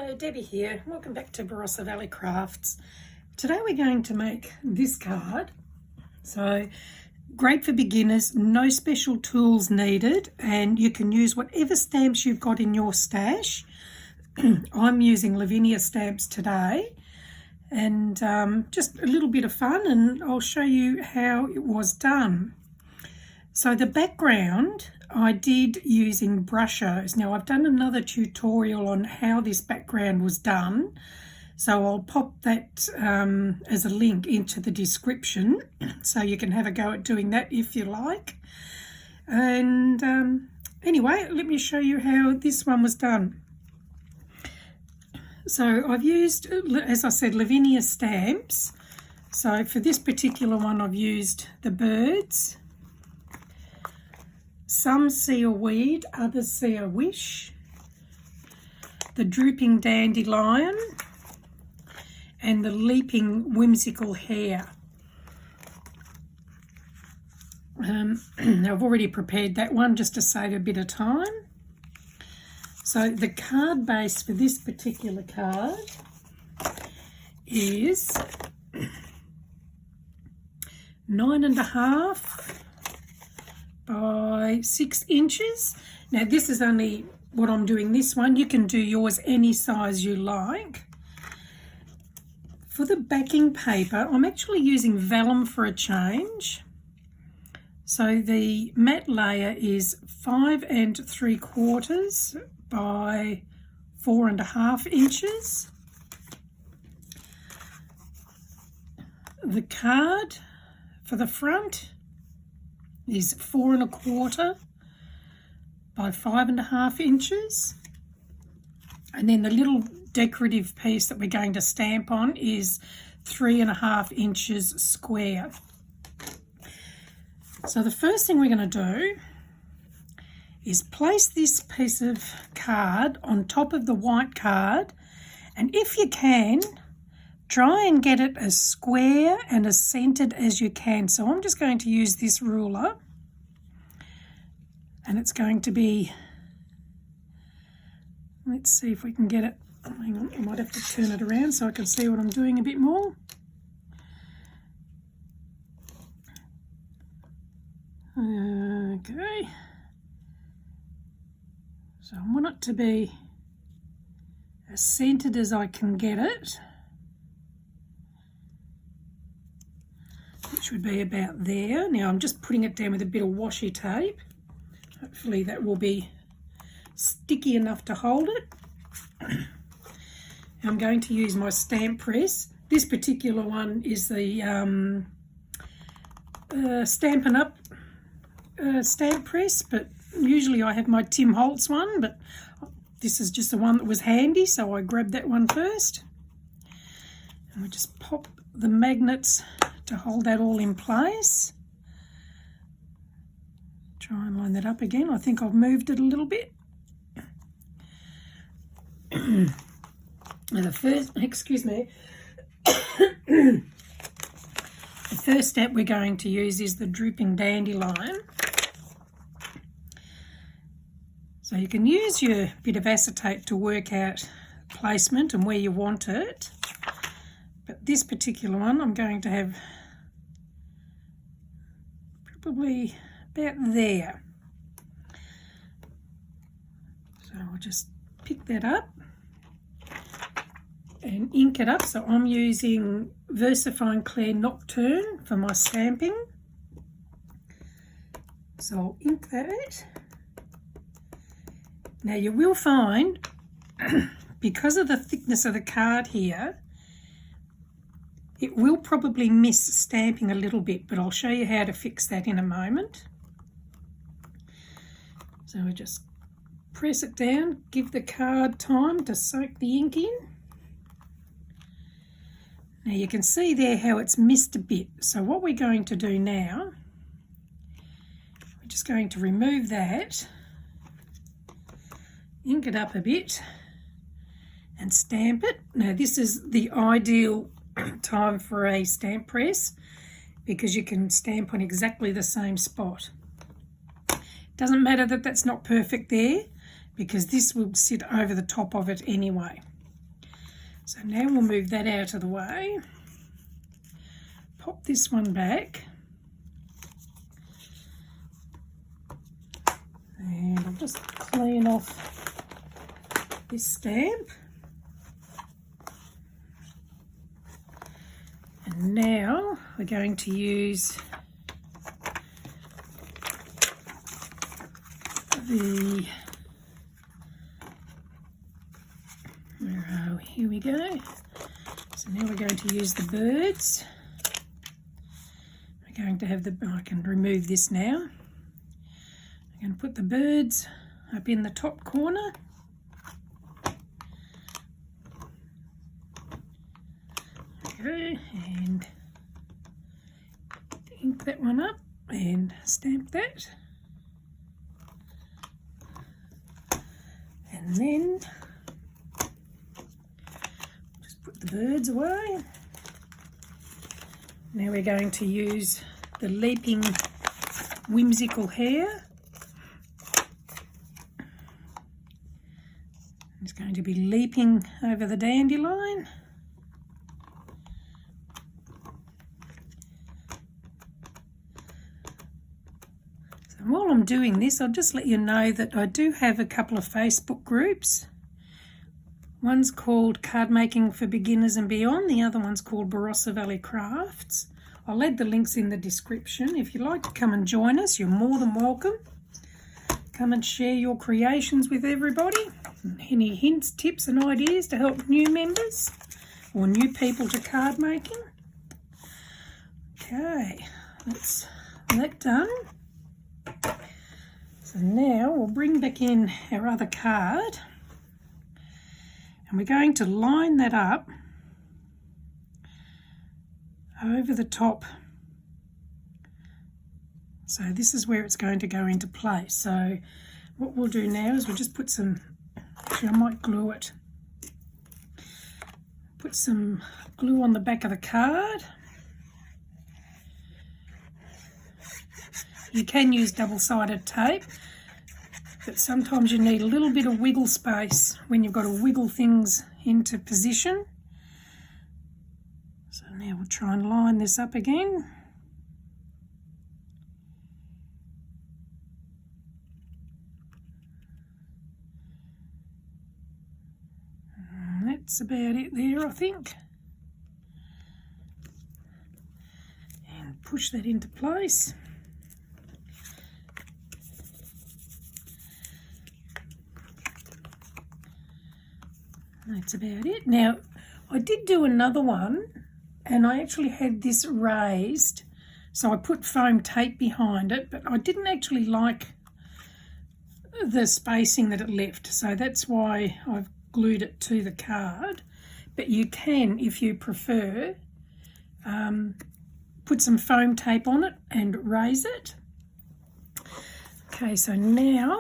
Hello, Debbie here. Welcome back to Barossa Valley Crafts. Today we're going to make this card. So great for beginners, no special tools needed, and you can use whatever stamps you've got in your stash. I'm using Lavinia stamps today, and just a little bit of fun, and I'll show you how it was done. So the background I did using brushos. Now I've done another tutorial on how this background was done, so I'll pop that as a link into the description so you can have a go at doing that if you like. And anyway, let me show you how this one was done. So I've used, as I said, Lavinia stamps. So for this particular one I've used the birds. Some see a weed, others see a wish, the drooping dandelion, and the leaping whimsical hare. I've already prepared that one just to save a bit of time. So the card base for this particular card is 9.5 by 6 inches. Now this is only what I'm doing this one. You can do yours any size you like. For the backing paper, I'm actually using vellum for a change. So the matte layer is 5 3/4 by 4.5 inches. The card for the front is 4 1/4 by 5.5 inches, and then the little decorative piece that we're going to stamp on is 3.5 inches square. So the first thing we're going to do is place this piece of card on top of the white card, and if you can, try and get it as square and as centered as you can. So I'm just going to use this ruler, and it's going to be, let's see if we can get it, hang on, I might have to turn it around so I can see what I'm doing a bit more. Okay, so I want it to be as centered as I can get it, which would be about there. Now I'm just putting it down with a bit of washi tape. Hopefully that will be sticky enough to hold it. I'm going to use my stamp press. This particular one is the Stampin' Up stamp press, but usually I have my Tim Holtz one, but this is just the one that was handy, so I grabbed that one first. And we just pop the magnets to hold that all in place. Try and line that up again. I think I've moved it a little bit. Now the first, excuse me, the first step we're going to use is the drooping dandelion. So you can use your bit of acetate to work out placement and where you want it. But this particular one I'm going to have probably about there. So I'll just pick that up and ink it up. So I'm using VersaFine Clair Nocturne for my stamping. So I'll ink that. Now you will find, because of the thickness of the card here, it will probably miss stamping a little bit, but I'll show you how to fix that in a moment. So we just press it down, give the card time to soak the ink in. Now you can see there how it's missed a bit. So what we're going to do now, we're just going to remove that, ink it up a bit and stamp it. Now this is the ideal time for a stamp press because you can stamp on exactly the same spot. Doesn't matter that that's not perfect there because this will sit over the top of it anyway. So now we'll move that out of the way. Pop this one back. And I'll just clean off this stamp. And now we're going to use the, here we go. So now we're going to use the birds. We're going to have the, I can remove this now. I'm going to put the birds up in the top corner. Okay, and ink that one up and stamp that. And then just put the birds away. Now we're going to use the Leaping Whimsical Hair. It's going to be leaping over the dandelion. So while I'm doing this, I'll just let you know that I do have a couple of Facebook groups. One's called Cardmaking for Beginners and Beyond. The other one's called Barossa Valley Crafts. I'll add the links in the description. If you'd like to come and join us, you're more than welcome. Come and share your creations with everybody. Any hints, tips and ideas to help new members or new people to card making. Okay, that's that done. So now we'll bring back in our other card. And we're going to line that up over the top. So this is where it's going to go into place. So what we'll do now is we'll just put some, actually I might glue it. Put some glue on the back of the card. You can use double-sided tape, but sometimes you need a little bit of wiggle space when you've got to wiggle things into position. So now we'll try and line this up again. And that's about it there, I think. And push that into place. That's about it. Now, I did do another one, and I actually had this raised, so I put foam tape behind it, but I didn't actually like the spacing that it left, so that's why I've glued it to the card. But you can, if you prefer, put some foam tape on it and raise it. Okay, so now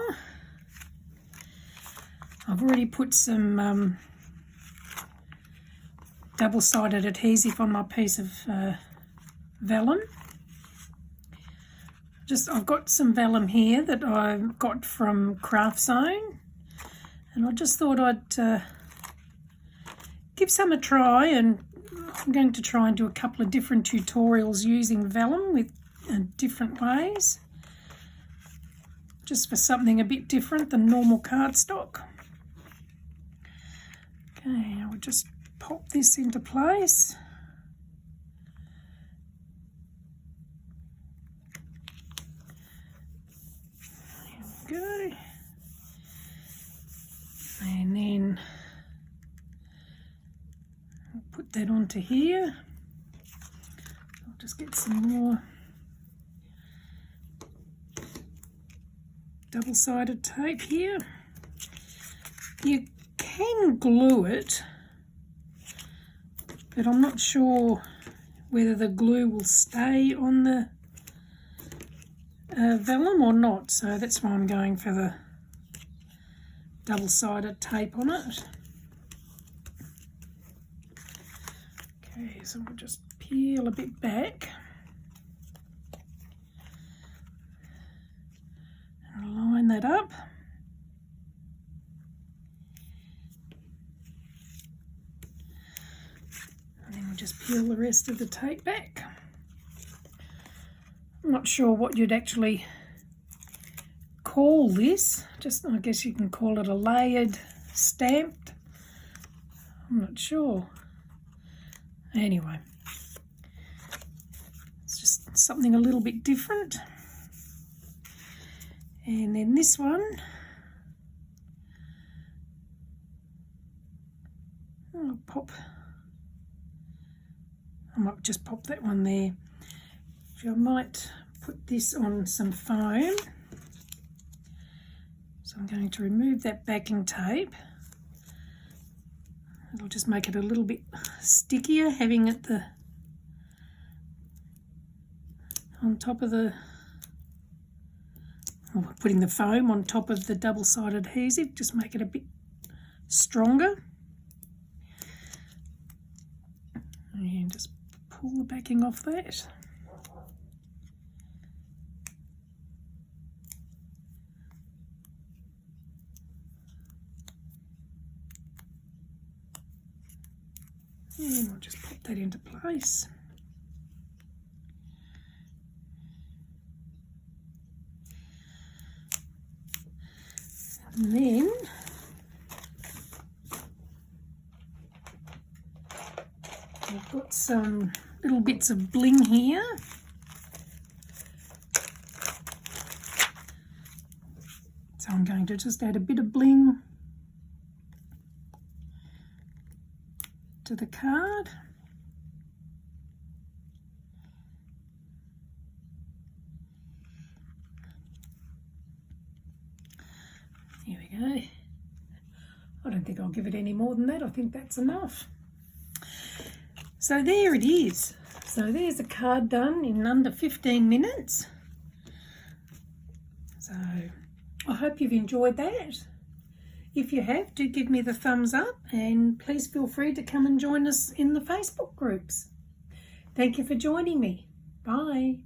I've already put some double-sided adhesive on my piece of vellum. I've got some vellum here that I got from Craft Zone, and I just thought I'd give some a try, and I'm going to try and do a couple of different tutorials using vellum with different ways, just for something a bit different than normal cardstock. Okay, I'll just pop this into place. There we go. And then I'll put that onto here. I'll just get some more double-sided tape here. You can glue it, but I'm not sure whether the glue will stay on the vellum or not, so that's why I'm going for the double-sided tape on it. Okay, so we'll just peel a bit back and line that up. I'll just peel the rest of the tape back. I'm not sure what you'd actually call this. Just, I guess you can call it a layered stamped. I'm not sure. Anyway, it's just something a little bit different. And then this one, I'll pop, I might just pop that one there. I might put this on some foam. So I'm going to remove that backing tape. It'll just make it a little bit stickier, having it on top of the, or putting the foam on top of the double-sided adhesive, just make it a bit stronger. And just pull the backing off that. And we'll just pop that into place. And then I've got some little bits of bling here. So I'm going to just add a bit of bling to the card. Here we go. I don't think I'll give it any more than that. I think that's enough. So there it is. So there's a card done in under 15 minutes. So I hope you've enjoyed that. If you have, do give me the thumbs up, and please feel free to come and join us in the Facebook groups. Thank you for joining me. Bye.